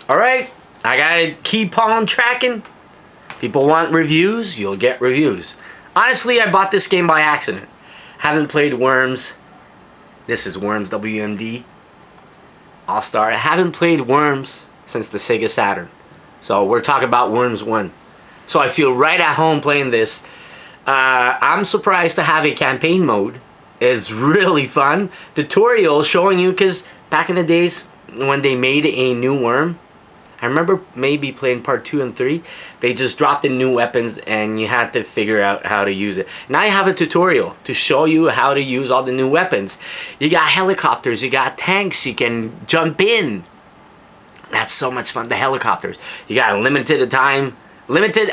Alright, I gotta keep on tracking. People want reviews, you'll get reviews. Honestly, I bought this game by accident. Haven't played Worms. This is Worms WMD All-Star. I haven't played Worms since the Sega Saturn. So we're talking about Worms 1. So I feel right at home playing this. I'm surprised to have a campaign mode. It's really fun. Tutorial showing you, because back in the days when they made a new Worm, I remember maybe playing part 2 and 3, they just dropped in new weapons and you had to figure out how to use it. Now you have a tutorial to show you how to use all the new weapons. You got helicopters, you got tanks, you can jump in. That's so much fun, the helicopters. You got a limited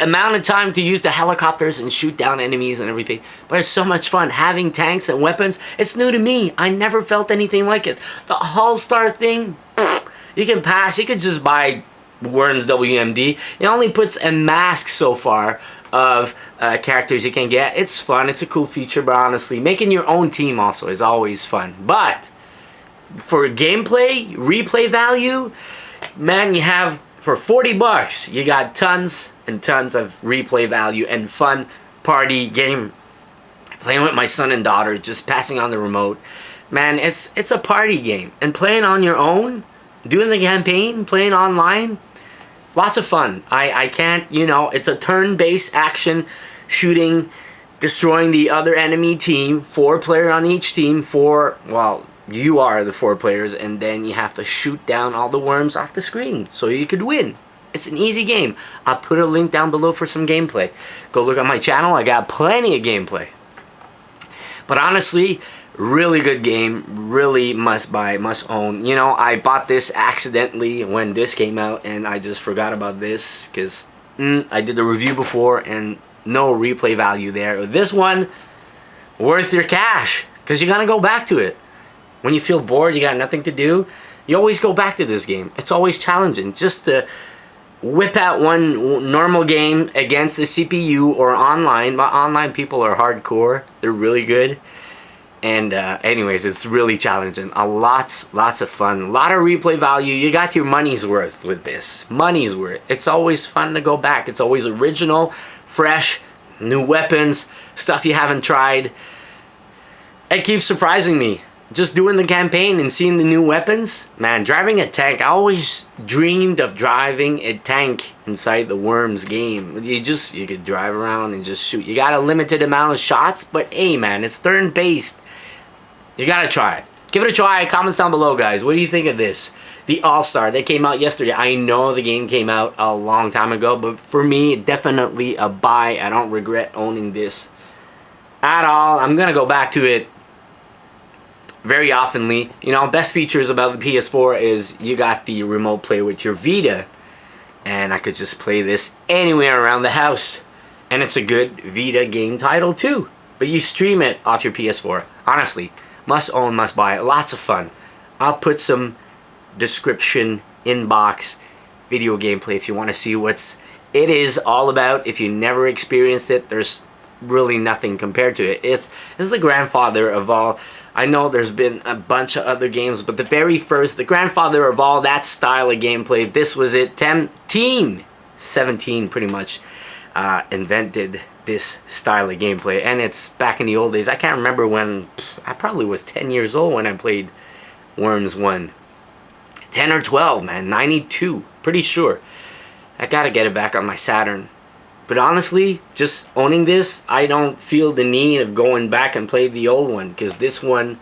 amount of time to use the helicopters and shoot down enemies and everything. But it's so much fun having tanks and weapons. It's new to me. I never felt anything like it. The All-Star thing, you can pass. You could just buy Worms WMD. It only puts a mask so far of characters you can get. It's fun. It's a cool feature, but honestly, making your own team also is always fun. But for gameplay, replay value, man, you have, for 40 bucks, you got tons and tons of replay value and fun party game. Playing with my son and daughter, just passing on the remote. Man, it's a party game. And playing on your own, doing the campaign, playing online, lots of fun. I can't, it's a turn-based action, shooting, destroying the other enemy team, 4 player on each team, well, you are the 4 players, and then you have to shoot down all the worms off the screen so you could win. It's an easy game. I'll put a link down below for some gameplay. Go look at my channel. I got plenty of gameplay. But honestly, really good game. Really must buy, must own. I bought this accidentally when this came out, and I just forgot about this because I did the review before and no replay value there. This one, worth your cash because you're going to go back to it. When you feel bored, you got nothing to do, you always go back to this game. It's always challenging. Just to whip out one normal game against the CPU or online. But online people are hardcore. They're really good. And anyways, it's really challenging. Lots of fun. A lot of replay value. You got your money's worth with this. Money's worth. It's always fun to go back. It's always original, fresh, new weapons, stuff you haven't tried. It keeps surprising me. Just doing the campaign and seeing the new weapons. Man, driving a tank. I always dreamed of driving a tank inside the Worms game. You could drive around and just shoot. You got a limited amount of shots, but hey man, it's turn-based. You gotta try it. Give it a try. Comments down below, guys. What do you think of this? The All-Star that came out yesterday. I know the game came out a long time ago, but for me, definitely a buy. I don't regret owning this at all. I'm gonna go back to it very oftenly. Best features about the PS4 is you got the remote play with your Vita, and I could just play this anywhere around the house, and it's a good Vita game title too, but you stream it off your PS4. Honestly, must own, must buy. Lots of fun. I'll put some description inbox video gameplay if you want to see what it is all about. If you never experienced it, there's really nothing compared to it. It's the grandfather of all. I know there's been a bunch of other games, but the grandfather of all that style of gameplay, this was it. Team 17 pretty much invented this style of gameplay, and it's back in the old days. I can't remember when. I probably was 10 years old when I played Worms 1. 10 or 12, man. 92. Pretty sure. I gotta get it back on my Saturn. But honestly, just owning this, I don't feel the need of going back and play the old one, because this one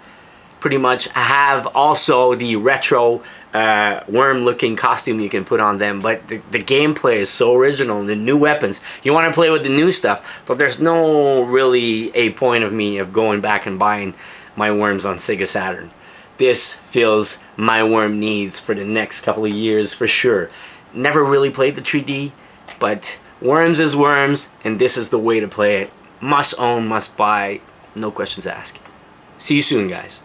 pretty much have also the retro worm looking costume you can put on them, but the gameplay is so original. The new weapons, you want to play with the new stuff, so there's no really a point of me of going back and buying my Worms on Sega Saturn. This fills my Worm needs for the next couple of years for sure. Never really played the 3D, but Worms is Worms, and this is the way to play it. Must own, must buy, no questions asked. See you soon, guys.